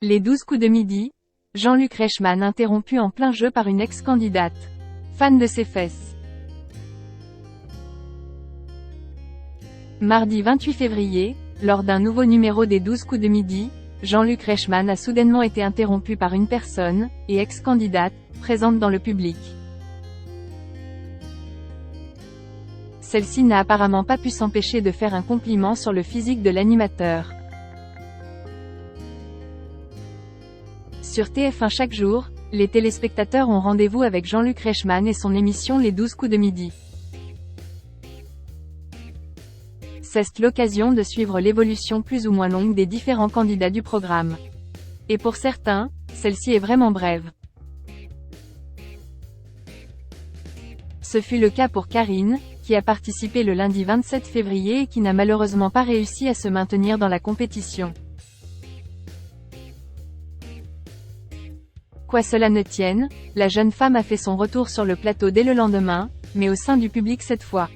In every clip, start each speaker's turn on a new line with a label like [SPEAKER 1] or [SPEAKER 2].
[SPEAKER 1] Les 12 coups de midi, Jean-Luc Reichmann interrompu en plein jeu par une ex-candidate. Fan de ses fesses. Mardi 28 février, lors d'un nouveau numéro des 12 coups de midi, Jean-Luc Reichmann a soudainement été interrompu par une personne, et ex-candidate, présente dans le public. Celle-ci n'a apparemment pas pu s'empêcher de faire un compliment sur le physique de l'animateur. Sur TF1 chaque jour, les téléspectateurs ont rendez-vous avec Jean-Luc Reichmann et son émission Les 12 coups de midi. C'est l'occasion de suivre l'évolution plus ou moins longue des différents candidats du programme. Et pour certains, celle-ci est vraiment brève. Ce fut le cas pour Karine, qui a participé le lundi 27 février et qui n'a malheureusement pas réussi à se maintenir dans la compétition. Quoi cela ne tienne, la jeune femme a fait son retour sur le plateau dès le lendemain, mais au sein du public cette fois.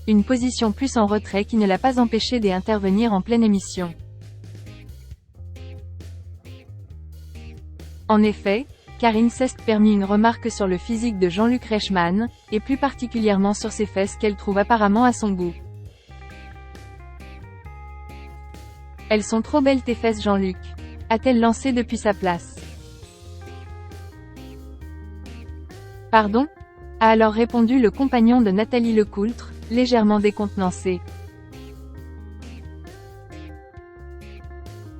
[SPEAKER 1] Une position plus en retrait qui ne l'a pas empêchée d'intervenir en pleine émission. En effet, Karine s'est permis une remarque sur le physique de Jean-Luc Reichmann, et plus particulièrement sur ses fesses qu'elle trouve apparemment à son goût. Elles sont trop belles tes fesses Jean-Luc, a-t-elle lancé depuis sa place. Pardon ? A alors répondu le compagnon de Nathalie Lecoultre, légèrement décontenancé.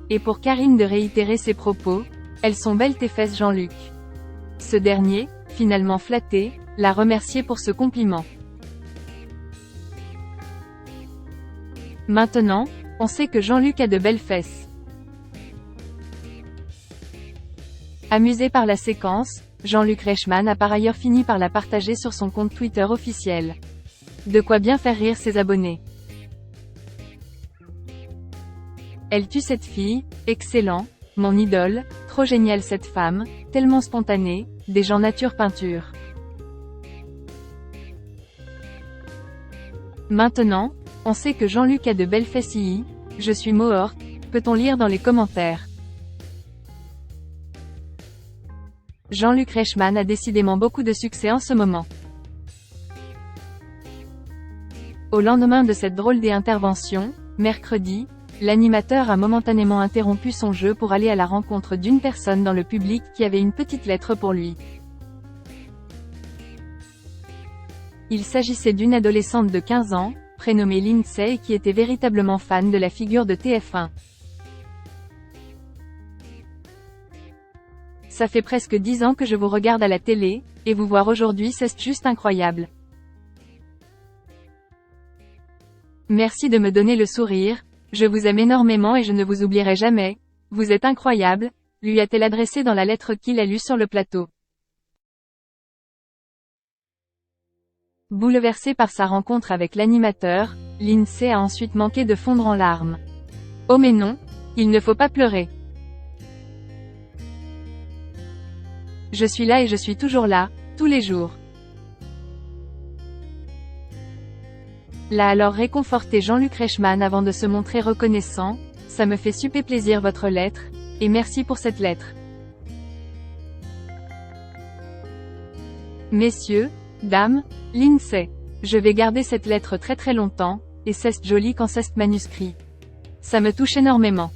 [SPEAKER 1] Et pour Karine de réitérer ses propos, elles sont belles tes fesses Jean-Luc. Ce dernier, finalement flatté, l'a remercié pour ce compliment. Maintenant, on sait que Jean-Luc a de belles fesses. Amusé par la séquence, Jean-Luc Reichmann a par ailleurs fini par la partager sur son compte Twitter officiel. De quoi bien faire rire ses abonnés. Elle tue cette fille, excellent, mon idole, trop géniale cette femme, tellement spontanée, des gens nature peinture. Maintenant, on sait que Jean-Luc a de belles fesses je suis morte, peut-on lire dans les commentaires. Jean-Luc Reichmann a décidément beaucoup de succès en ce moment. Au lendemain de cette drôle d'intervention, mercredi, l'animateur a momentanément interrompu son jeu pour aller à la rencontre d'une personne dans le public qui avait une petite lettre pour lui. Il s'agissait d'une adolescente de 15 ans, prénommée Lindsay et qui était véritablement fan de la figure de TF1. Ça fait presque 10 ans que je vous regarde à la télé, et vous voir aujourd'hui c'est juste incroyable. Merci de me donner le sourire, je vous aime énormément et je ne vous oublierai jamais, vous êtes incroyable, lui a-t-elle adressé dans la lettre qu'il a lue sur le plateau. Bouleversée par sa rencontre avec l'animateur, Lindsay a ensuite manqué de fondre en larmes. Oh mais non, il ne faut pas pleurer. Je suis là et je suis toujours là, tous les jours. L'a alors réconforté Jean-Luc Reichmann avant de se montrer reconnaissant, ça me fait super plaisir votre lettre, et merci pour cette lettre. Messieurs, dames, Lindsay, je vais garder cette lettre très longtemps, et c'est joli quand c'est manuscrit. Ça me touche énormément.